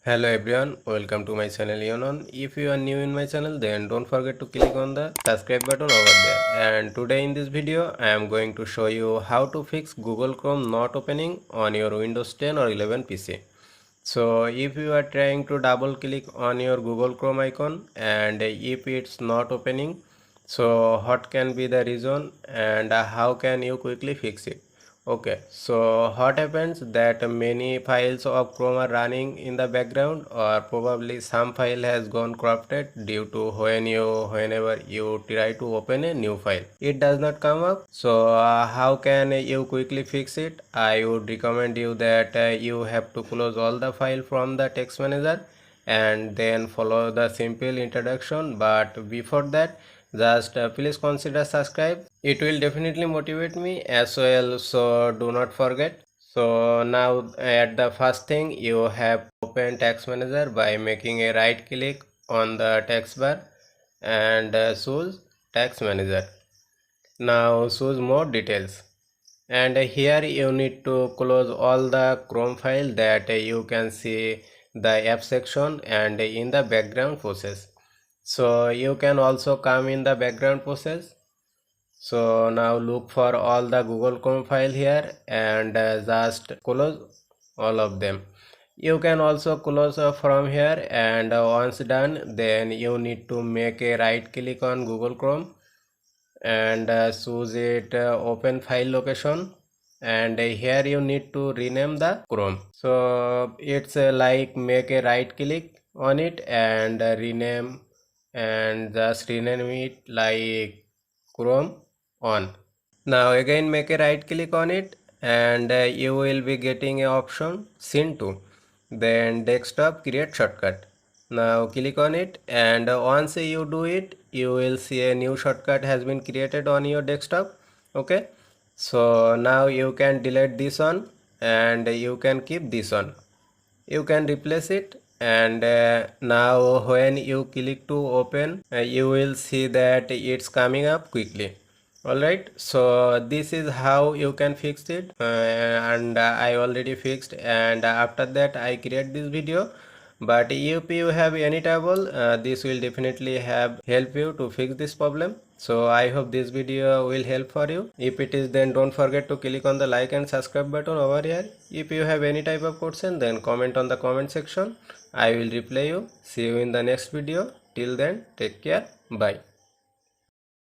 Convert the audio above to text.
Hello everyone, welcome to my channel Yonon. If you are new in my channel, then don't forget to click on the subscribe button over there. And today in this video I am going to show you how to fix Google Chrome not opening on your Windows 10 or 11 PC. So if you are trying to double click on your Google Chrome icon and if it's not opening, so what can be the reason and how can you quickly fix it? Okay, so what happens that many files of Chrome are running in the background, or probably some file has gone corrupted due to whenever you try to open a new file, it does not come up. So how can you quickly fix it? I would recommend you that you have to close all the file from the text manager and then follow the simple introduction. But before that, just please consider subscribe. It will definitely motivate me as well, so do not forget. So now at the first thing, you have to open text manager by making a right click on the text bar and choose text manager. Now choose more details, and here you need to close all the Chrome file that you can see the app section and in the background process. So you can also come in the background process. So now look for all the Google Chrome file here and just close all of them. You can also close from here, and once done, then you need to make a right click on Google Chrome and choose it open file location, and here you need to rename the Chrome. So it's like make a right click on it and rename, and just rename it like Chrome on. Now again make a right click on it, and you will be getting a option Scene to, then desktop create shortcut. Now click on it, and once you do it, you will see a new shortcut has been created on your desktop. Okay, so now you can delete this one and you can keep this one. You can replace it, and now when you click to open, you will see that it's coming up quickly. Alright, so this is how you can fix it, and I already fixed, and after that I create this video. But if you have any trouble, this will definitely have help you to fix this problem. So I hope this video will help for you. If it is, then don't forget to click on the like and subscribe button over here. If you have any type of question, then comment on the comment section. I will reply you. See you in the next video. Till then, take care. Bye.